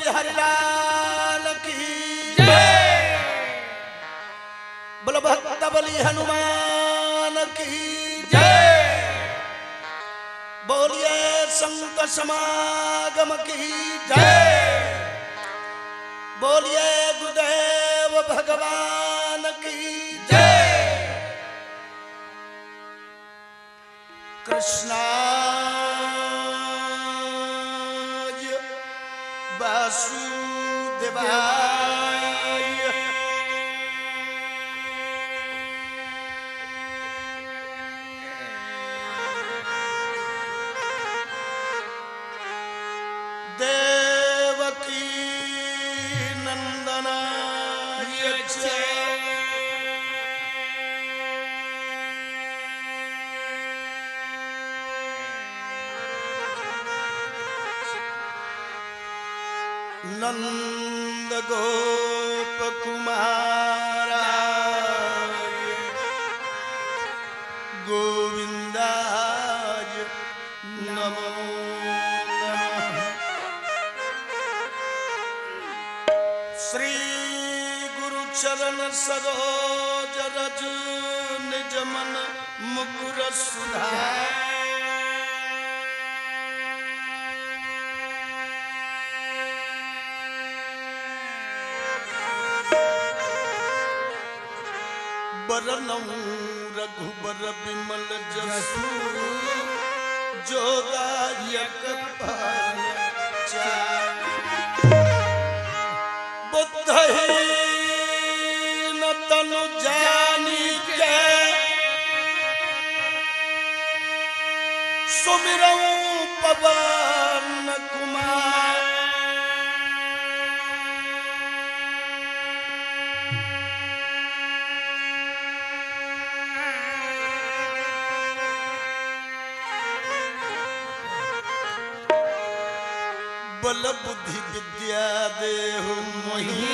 बिहारी लाल की जय। बोलो भक्त बली हनुमान की जय। बोलिए संत समागम की जय। बोलिए गुरुदेव भगवान की जय। कृष्णाय वासुदेवाय देवकी नंदनाय च नंद गोप कुमाराय गोविंदाय नमो नमः। श्री गुरु चरण सरोज रज निज मन मुकुर सुधार। बरनऊ रघुबर विमल जसु जोदायक फल चारि। बुद्धहीन तनु जानिके सुमिरऊ पवन कुमार। बल बुद्धि विद्या देहु मोहि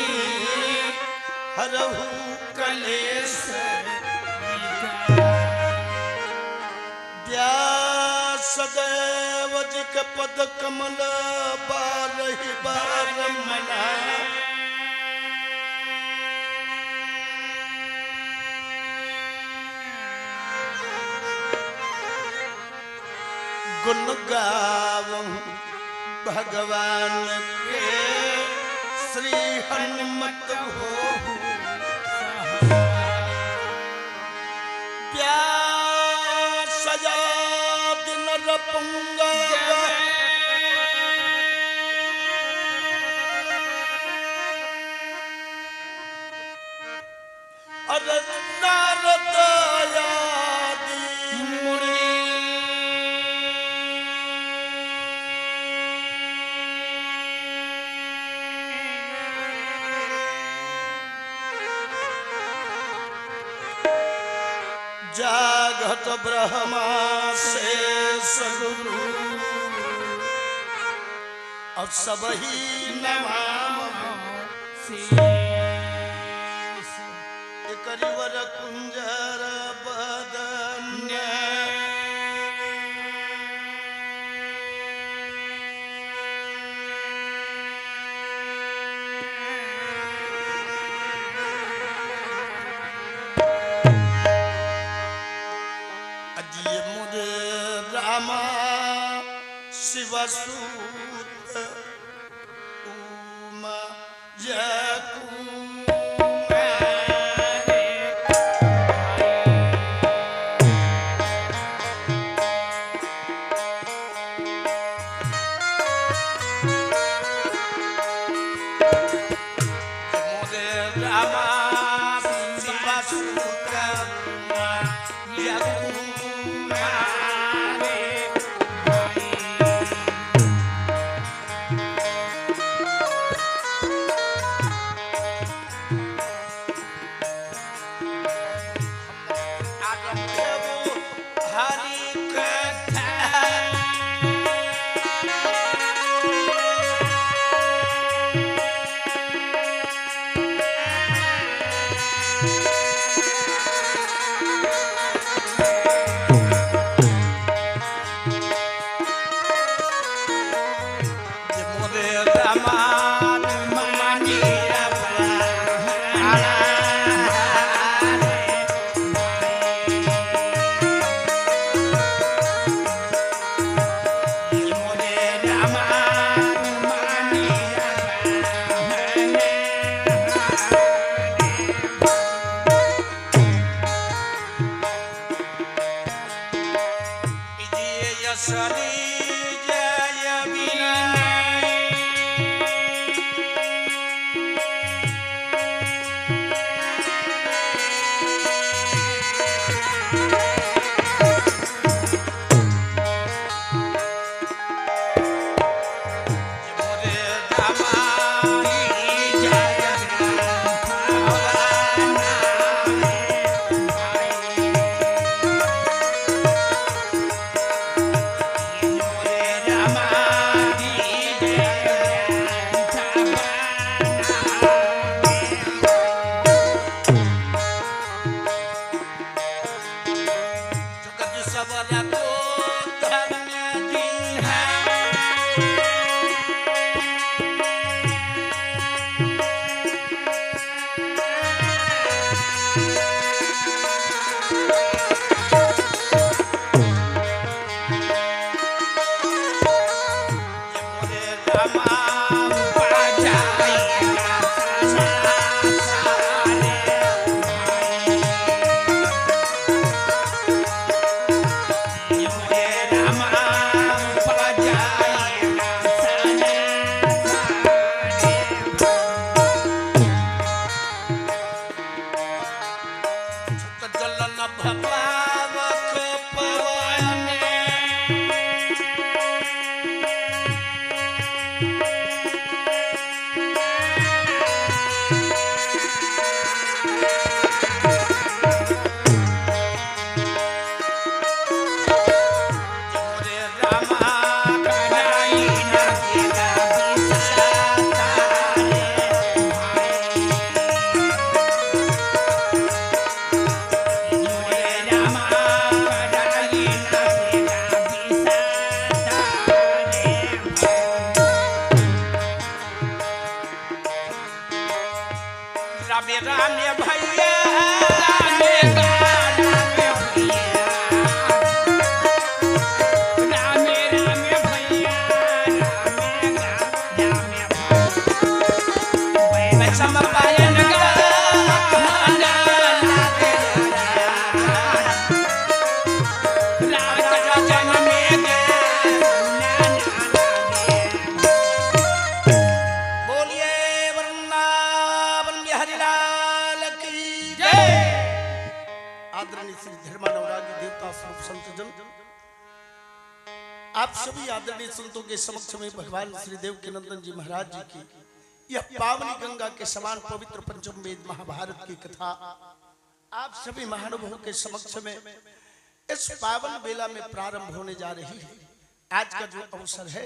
हरहु कलेश व्यास देव जी के पद कमल बारहि बार मना। गुण गावहु भगवान के श्री हनुमत हो व्यास दिन रपुंगा अरे नारद आदि मुनि जागत ब्रह्मा शेष गुरु और सब ही नमामि करिवर कुंजर बदन्य अजिए मुझे रामा शिवसूत उमा रामे रामे भैया आप सभी आदरणीय संतों के समक्ष में भगवान श्री देव के नंदन जी महाराज जी की यह पावनी गंगा के समान पवित्र पंचम वेद महाभारत की कथा आप सभी महानुभावों के समक्ष में इस पावन बेला में प्रारंभ होने जा रही है। आज का जो अवसर है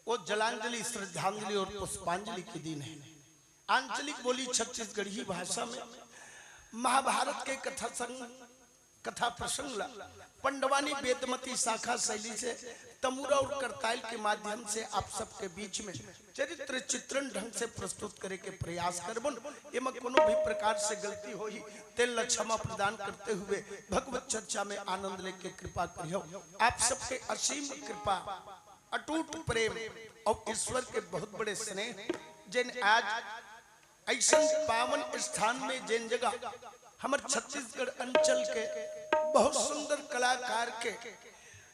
वो जलांजलि, श्रद्धांजलि और पुष्पांजलि के दिन है। आंचलिक बोली छत्तीसगढ़ी भाषा में महाभारत के कथा प्रसंग पंडवानी वेदमती शाखा शैली से तमुरा और करताल के माध्यम से आप सबके बीच में चरित्र चित्रण ढंग से प्रस्तुत करे के प्रयास करबन। एम कोनो भी प्रकार से गलती होई तेल क्षमा प्रदान करते हुए भगवत चर्चा में आनंद लेके कृपा करियो। आप सबके असीम कृपा, अटूट प्रेम और ईश्वर के बहुत बड़े स्नेह जिन आज ऐसा पावन स्थान में जिन जगह हमारे छत्तीसगढ़ अंचल के बहुत सुंदर कलाकार के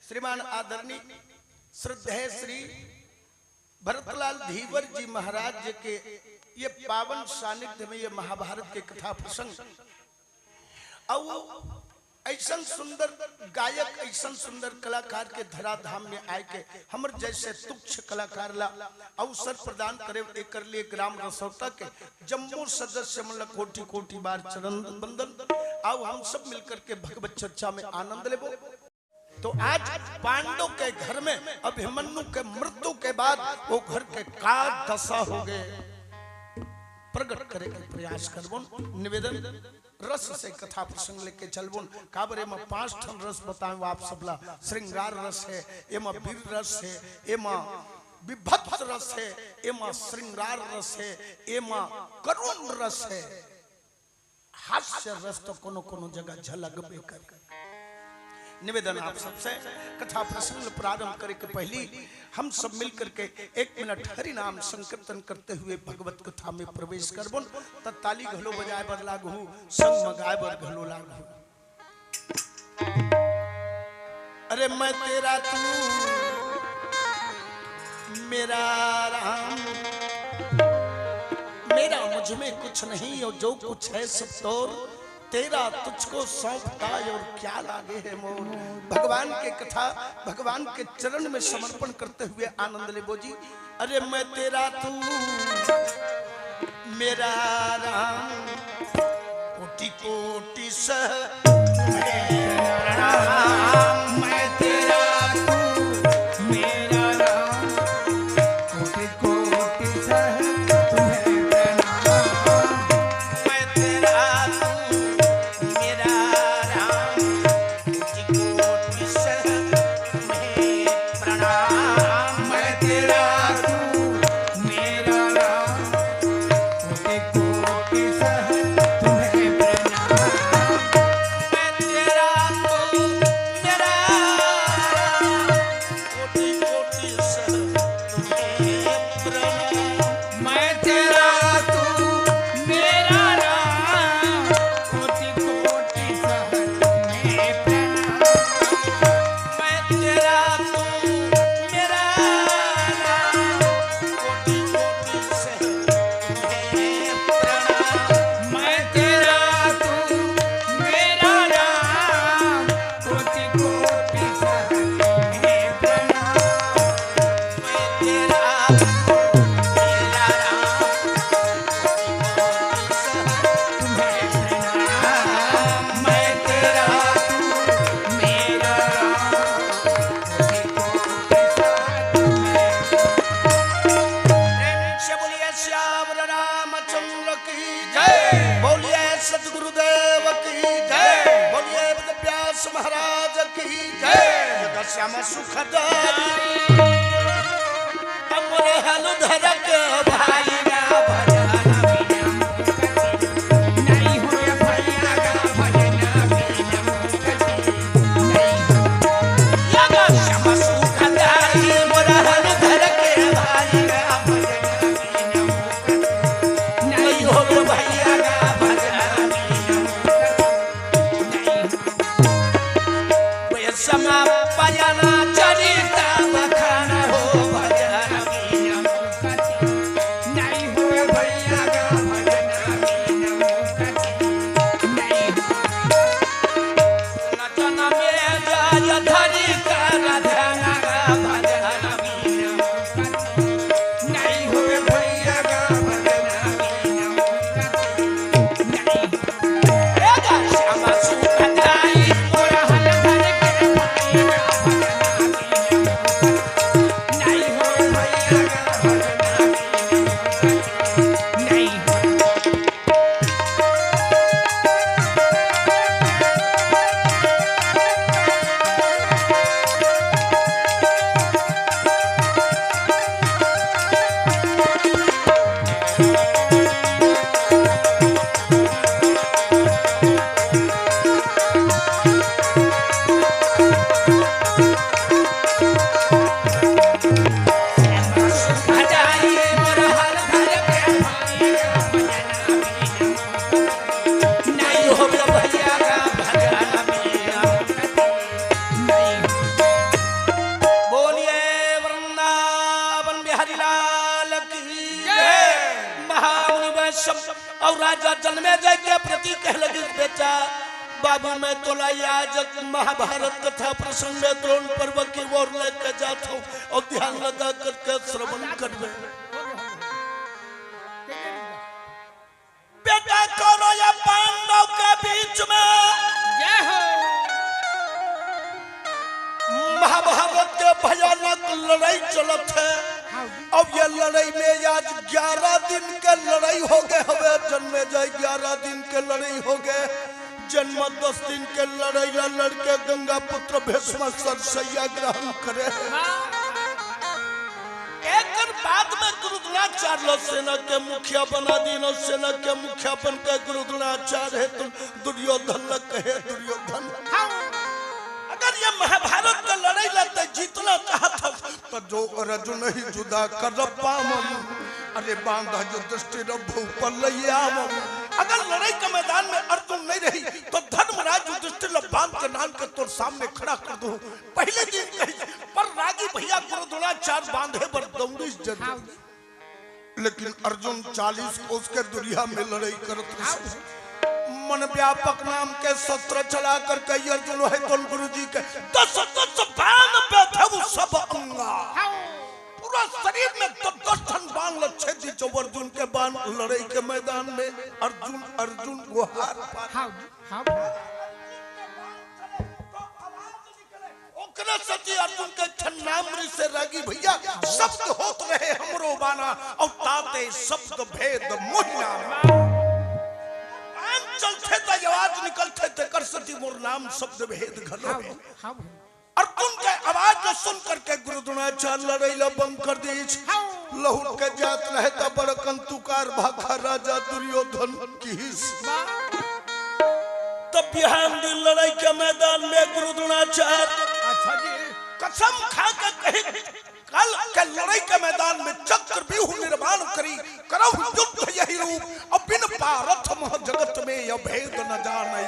श्रीमान आदरणीय श्रद्धेय श्री भरतलाल धीवर जी महाराज जी के ये पावन सानिध्य में ये महाभारत के कथा प्रसंग और ऐसा सुंदर गायक, ऐसा सुंदर कलाकार के धराधाम में आए के हमर जैसे तुच्छ कलाकार ला अवसर प्रदान करे एकर लिए ग्राम रसौटा के जम्मू सदस्य मन कोटि कोटि बार चरण बंदन। आओ हम सब मिलकर के भगवत चर्चा में आनंद लेबो। तो आज पांडव के घर में अभिमन्यु के मृत्यु के बाद वो घर के का दशा हो गए प्रकट करे के प्रयास करबोन। निवेदन रस से कथा प्रसंग लेके चलबोन। काबरे में 5 ठन रस बताऊं आप सबला। श्रृंगार रस है, एमा वीर रस है, एमा विभत्स रस है, एमा श्रृंगार रस है, एमा करुण रस है, हास्य रस तो कोनो कोनो जगह झलक बेकर। निवेदन आप सबसे कथा प्रसंग प्रारंभ करे के पहली हम सब मिलकर के 1 मिनट हरि नाम संकीर्तन करते हुए भगवत कथा में प्रवेश करबोन। ताली घलो बजाए बर लागू, संग मगाए बर घलो लागू। अरे मैं तेरा तू मेरा राम, मेरा मुझ में कुछ नहीं और जो कुछ है सब तोर, तेरा तुझको सौंपता और क्या लागे है मोर। भगवान के कथा भगवान के चरण में समर्पण करते हुए आनंद ले बोजी। अरे मैं तेरा तू मेरा राम, कोटि कोटि सह मैं तेरा तू मेरा राम, कोटि कोटि सह श्याम सुखदाई अमर हल धरक भाई ना भजन और राजा जन्मे जय के प्रति कह लगे बेटा बाबू मैं तोला आज महाभारत कथा प्रसंग में द्रोण पर्व की ओर लेकर जाता हूँ और ध्यान लगा करके श्रवण करवे। बेटा कौरव या पांडव के बीच में महाभारत के भयानक लड़ाई चलत है। अब ये लड़ाई में आज 11 दिन के लड़ाई हो गए हवे जन्मे जाए 11 दिन के लड़ाई हो गए जन्म 10 दिन के लड़ाई लड़के गंगा पुत्र भीष्म सरसैया ग्रहण करे। एक बाद में गुरुद्रोणाचार्य सेना के मुखिया बना दीनो सेना के मुखिया बन के गुरुद्रोणाचार्य है तुम दुर्योधन न कहे दुर्योधन। अगर ये महाभारत का लड़ाई लड़ते जीतना चाहता तो जो अर्जुन ही जुदा कर पामम अरे बांधा जो दृष्टि पर लियाम। अगर लड़ाई के मैदान में अर्जुन नहीं रही तो धर्मराज युधिष्ठिर बांध के नाम के तोर सामने खड़ा कर दूं पहले दिन कही पर रागी भैया गुरुद्रोणाचार्य बांधे पर दौड़ी जन लेकिन अर्जुन 40 कोस के दुनिया में लड़ाई करत मन व्यापक नाम के शस्त्र चला कर कई अर्जुन है तो गुरु जी के 10 बाण पे थे वो सब अंगा पूरा शरीर में 10 बाण लच्छे दी जो अर्जुन के बाण लड़ाई के मैदान में अर्जुन गुहार ओकरे सती अर्जुन के छन्नामृ से रागी भैया शब्द होत रहे हमरो बाना और ताते शब्द भेद मोहिना चलते तो आवाज निकलते थे कर सती मोर नाम शब्द भेद घनो अर्जुन के आवाज न सुन करके गुरुद्रोणाचार्य लड़ाई बंद कर दी लहू के जात रहे तो बड़ कंतुकार भागा राजा दुर्योधन की तब बिहान दिन लड़ाई के मैदान में गुरुद्रोणाचार्य कसम खा के कहे कल के लड़ाई के मैदान में चक्र व्यूह निर्माण करी करहु युद्ध यही रूप अब बिन पारथ मह जगत में यह भेद न जाने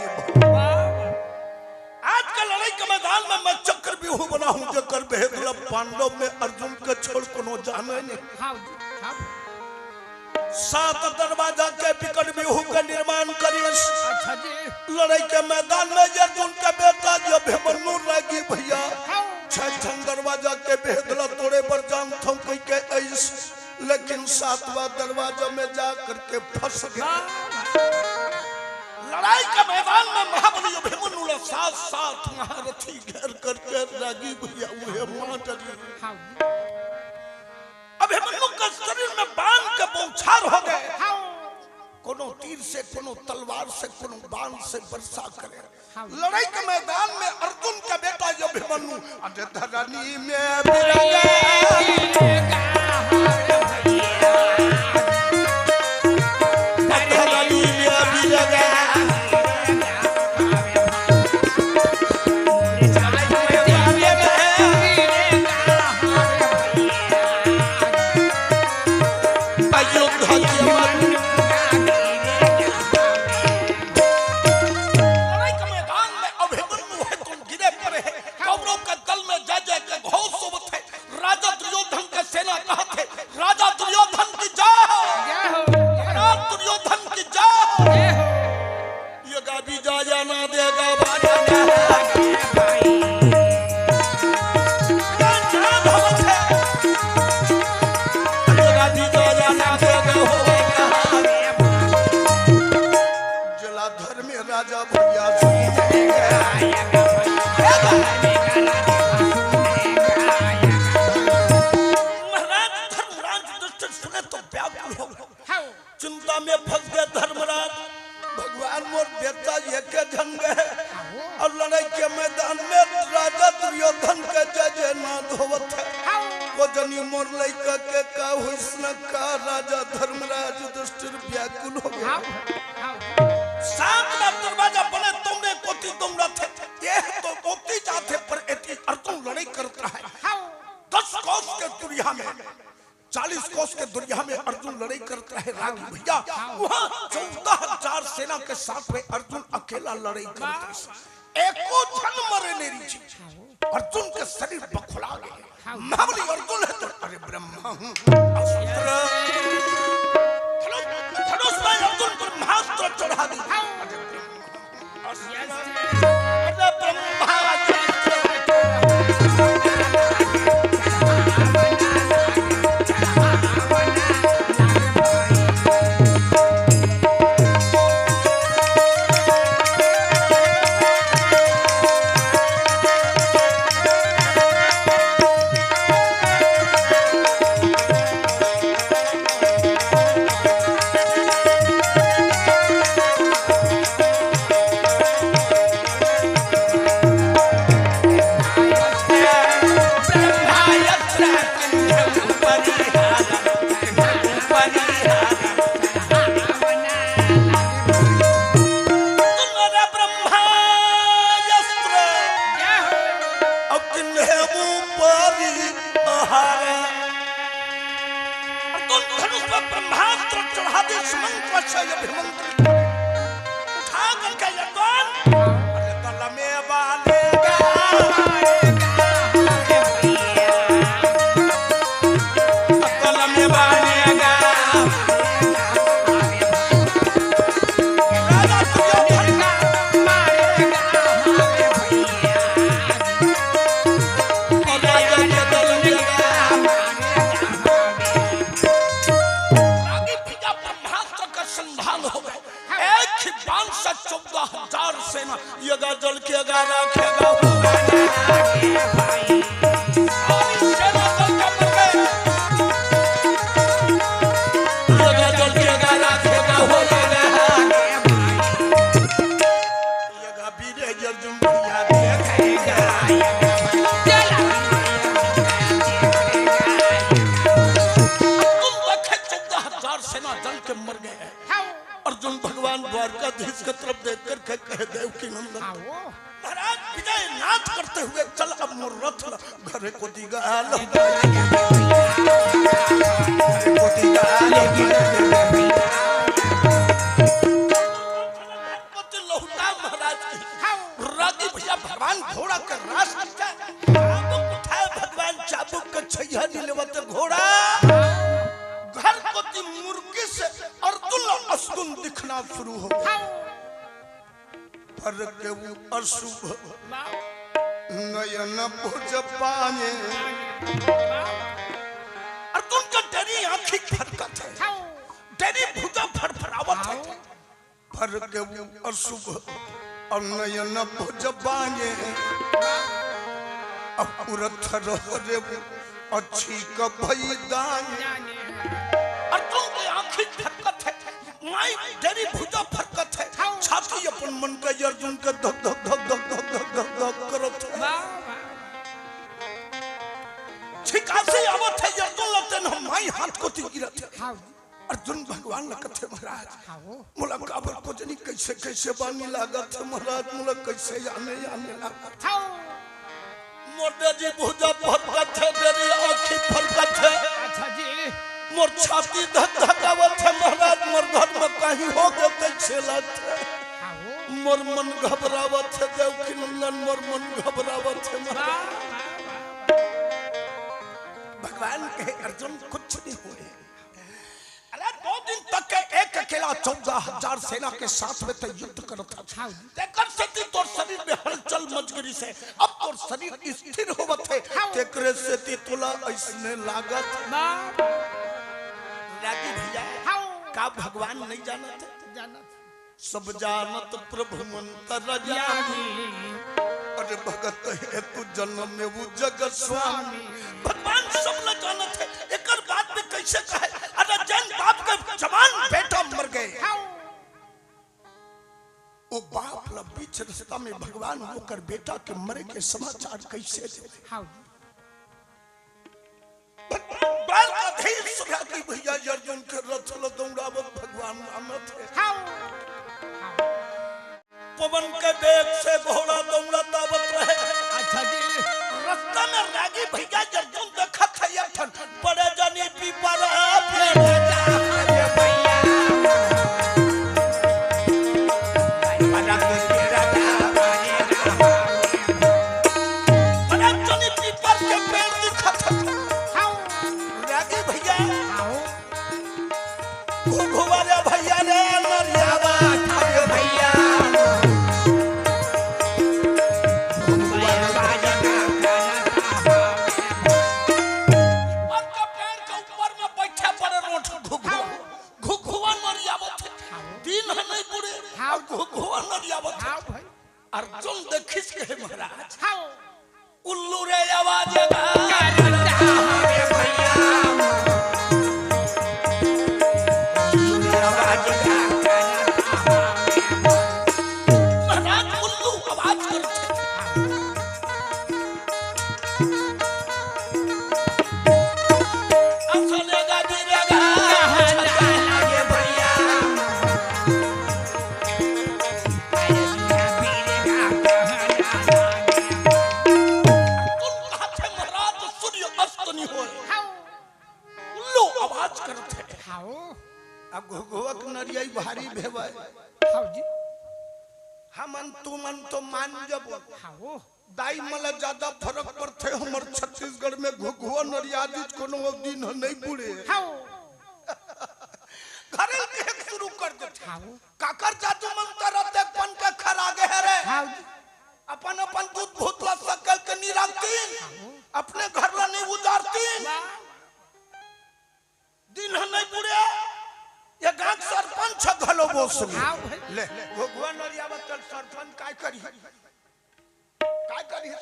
आज के लड़ाई के मैदान में मैं चक्र व्यूह बनाऊं जकर भेद लब पांडव में अर्जुन के छोड़ कोनो जाने नहीं 7 दरवाजा के विकट व्यूह का निर्माण करिए। लड़ाई के मैदान में अर्जुन के बेटा जो अभिमन्यु रागी भैया 6 दरवाजा के भेदला तोड़े पर जान थम के ऐस लेकिन 7वां दरवाजा में जाकर के फंस गया। लड़ाई के मैदान में महाबली अभिमन्यु साथ महारथी घेर करके रागी भैया हुए मां डरी अभिमन्यु के शरीर में बाण के बौछार हो गए कोनो तीर से कोनो तलवार से कोनो बाण से वर्षा करे। लड़ाई के मैदान में अर्जुन का बेटा जो अभिमन्यु धरनी में बिरंगा राजा दुर्योधन की जय हो। व्याकुल हो गए, चिंता में फंस गए धर्मराज। भगवान मोर बेटा ये के जन गए और लड़ाई के मैदान में राजा दुर्योधन के जय जय नाद होवत है। वो जनी मोर लइका के का हुस्न का राजा धर्मराज दुष्ट व्याकुल हो गया। सात दरवाजा बने तुमने कोती तुम रथे ये तो कोती जाते पर एती अर्जुन लड़ाई करता है। 10 कोस के दुनिया में 40 कोस के दुनिया में अर्जुन लड़ाई करता है। रागी भैया वहां 14,000 सेना के साथ में अर्जुन अकेला लड़ाई करता है। एको जन मरे नहीं जी। अर्जुन के शरीर बखुला गए। महाबली अर्जुन है तो अरे ब्रह्मा धनुष में अर्जुन ब्रह्मास्त्र चढ़ा दी। अरे ब्रह्मा अर्जुन भगवान द्वारकाधीश की तरफ देखकर कहे देवकी नंदन महाराज विजय नाथ करते हुए चल अब मोर रथ घरे को दिगाल महाराज रागी भैया भगवान घोड़ा का रास उठाए भगवान चाबुक के छैया नीलवत घोड़ा घर को मुर्गी से अर्जुन असुन दिखना शुरू हो पर के अशुभ नयन भुज पाए अर्जुन का डरी आंखें फरकत है डरी भुजा फरफरावत है पर के अशुभ नयन भुज पाए अपुरथ रे अच्छी का भई दान अर्जुन की आंखें फरकत है माई डरी भुजा फरकत है छाती अपन मन का अर्जुन का धक धक धक धक धक धक धक धक करत है छिकासे आवत है अर्जुन लगते न माई हाथ को ती गिरत है अर्जुन भगवान लगत है महाराज मोला काबर को जनी कैसे कैसे बानी लागत है महाराज मोला कैसे आने लागत मोर जी भुजा फरकत है डरी आंखें फरकत है अच्छा जी मोर छाती धक धकावत है महाराज मोर घर में कहीं हो गए कैसे लागत है मोर मन घबरावत है देवकी नंदन मोर मन घबरावत है महाराज भगवान कहे अर्जुन कुछ नहीं हुए अरे 2 दिन तक के एक अकेला 14,000 सेना के साथ में तो युद्ध करता था देखकर सती तोर शरीर में हलचल मच गई से अब तोर शरीर स्थिर होवत है तेकरे से तुला ऐसने लागत रागी भैया का भगवान नहीं जानत सब जानत प्रभु मंत्र जानी अरे भगत है तू जन्म में वो जगत स्वामी भगवान सब न जानत है एकर बात में कैसे कहे अरे जन बाप रास्ता में भगवान होकर बेटा के मरे के समाचार कैसे दे? बाल का धीर सुना कि भैया अर्जुन के रथ दौड़ावत भगवान मानत है। पवन के वेग से घोड़ा दौड़ावत रहे। अच्छा जी, रास्ता में रागी भैया अर्जुन देखा था ठन बड़े जानी पीपर अर्जुन देखिस के महाराज उल्लू रे आवाज महाराज उल्लू आवाज करते असलेगा गिरेगा नरियाई भारी भेबै हमन तुमन तो मान जब दाई मला ज्यादा फर्क पड़ते हमर छत्तीसगढ़ में घुघुआ नरियादी कोनो दिन नहीं बुड़े घरे के शुरू कर देते काकर जादू मंत्र ते पन के खरागे है रे अपन अपन दूध भूतला सकल के निरागती अपने घर ला नहीं उजारती दिन नहीं बुड़े ये गांव सरपंच घलो बोस ले भगवान नरियावत सरपंच काय करी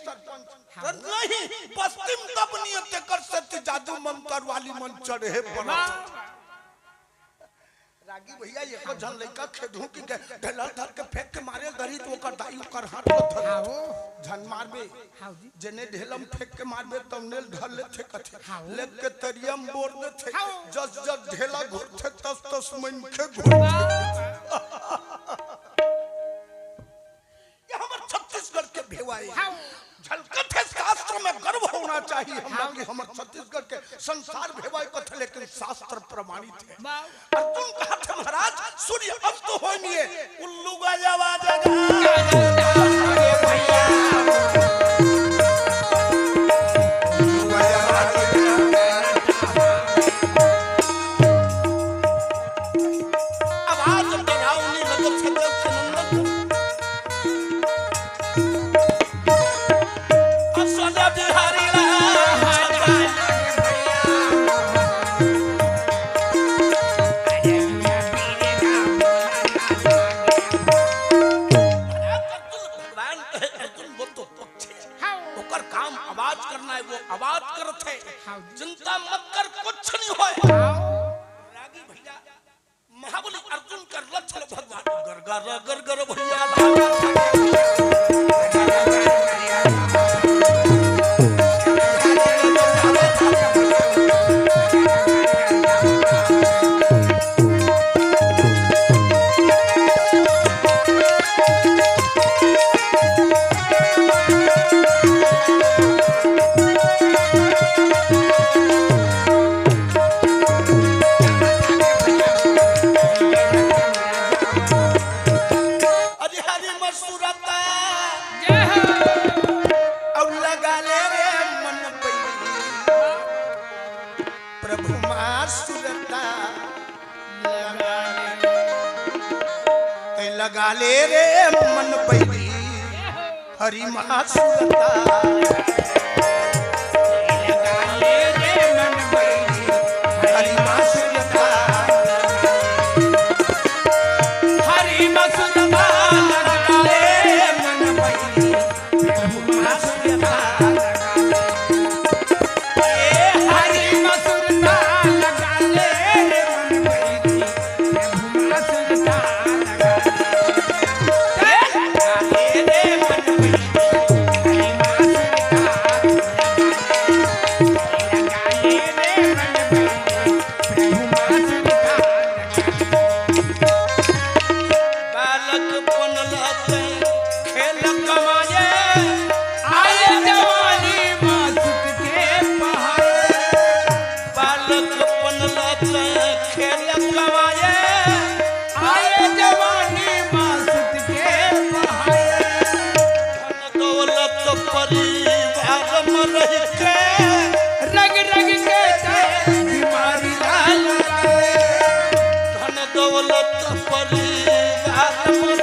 सरपंच नहीं पश्चिम तब नियत कर सकती जादू मंत्र वाली मन चढ़े बना रागी भैया ये को जन लइका खेदू की ढेला धर के फेंक के मारे दरी तो ओकर दाई ओकर हाथ धर झन मारबे जने ढेलम फेंक के मारबे तब नेल ढल ले थे कथे लेक के तरियम बोर दे थे जस जस ढेला घुरथे तस तस मन के घुर ये हमर छत्तीसगढ़ के भेवाई झलकत है शास्त्र में गर्व होना चाहिए हमरा कि हमर छत्तीसगढ़ के संसार भेवाई कथे लेकिन शास्त्र प्रमाणित है अर्जुन कहा था महाराज सूर्य अस्त होनिए उल्लू का आवाज चिंता मत कर कुछ नहीं होए रागी भैया महाबली अर्जुन कर लक्ष्य भगवान गरगर गरगर भैया लगा ले रे मन पैरी हरि महासुरता लगा ले रे मन पैरी हरि महासुरता हरि महासुरता लगा ले मन पैरी महासुरता हरि महासुरता लगा ले मन पैरी महासुरता दौलत परिवार